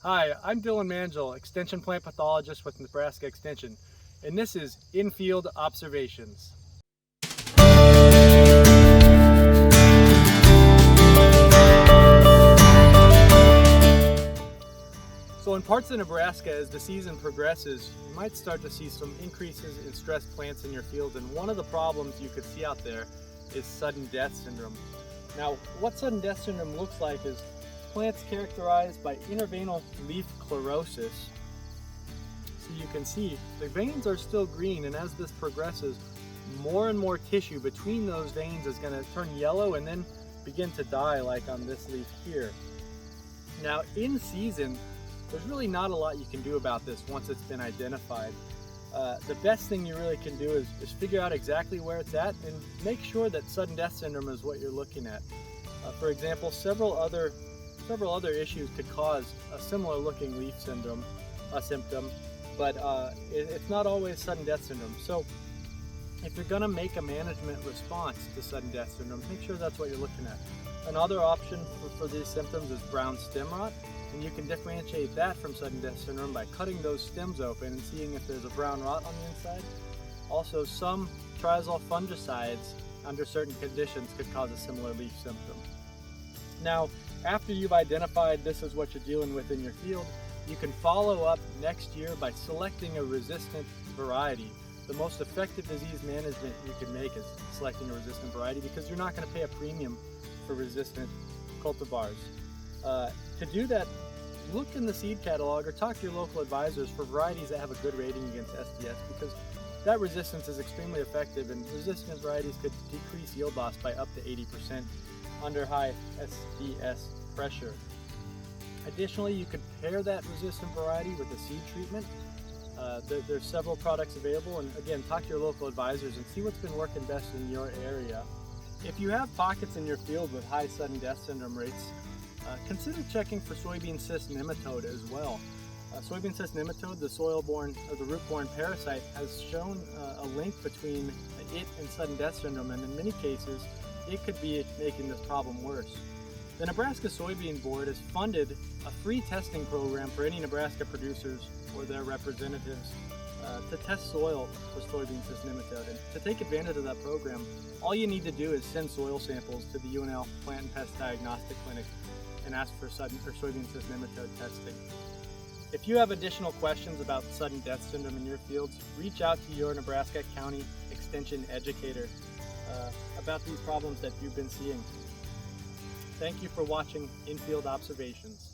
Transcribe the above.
Hi, I'm Dylan Mangel, Extension Plant Pathologist with Nebraska Extension, and this is In-Field Observations. So in parts of Nebraska, as the season progresses, you might start to see some increases in stressed plants in your field, and one of the problems you could see out there is sudden death syndrome. Now, what sudden death syndrome looks like is plants characterized by interveinal leaf chlorosis. So you can see the veins are still green, and as this progresses, more and more tissue between those veins is going to turn yellow and then begin to die, like on this leaf here. Now, in season, there's really not a lot you can do about this once it's been identified. The best thing you really can do is figure out exactly where it's at and make sure that sudden death syndrome is what you're looking at. For example, several other issues could cause a similar looking leaf syndrome, a symptom, but it's not always sudden death syndrome. So if you're going to make a management response to sudden death syndrome, make sure that's what you're looking at. Another option for these symptoms is brown stem rot, and you can differentiate that from sudden death syndrome by cutting those stems open and seeing if there's a brown rot on the inside. Also, some triazole fungicides under certain conditions could cause a similar leaf symptom. Now, after you've identified this is what you're dealing with in your field, you can follow up next year by selecting a resistant variety. The most effective disease management you can make is selecting a resistant variety, because you're not going to pay a premium for resistant cultivars. To do that, look in the seed catalog or talk to your local advisors for varieties that have a good rating against SDS, because that resistance is extremely effective, and resistant varieties could decrease yield loss by up to 80% under high SDS pressure. Additionally, you could pair that resistant variety with a seed treatment. There's several products available, and again, talk to your local advisors and see what's been working best in your area. If you have pockets in your field with high sudden death syndrome rates, consider checking for soybean cyst nematode as well. Soybean cyst nematode, the soil-borne or the root-borne parasite, has shown a link between it and sudden death syndrome, and in many cases, it could be making this problem worse. The Nebraska Soybean Board has funded a free testing program for any Nebraska producers or their representatives to test soil for soybean cyst nematode. And to take advantage of that program, all you need to do is send soil samples to the UNL Plant and Pest Diagnostic Clinic and ask for soybean cyst nematode testing. If you have additional questions about sudden death syndrome in your fields, reach out to your Nebraska County Extension educator about these problems that you've been seeing. Thank you for watching In-Field Observations.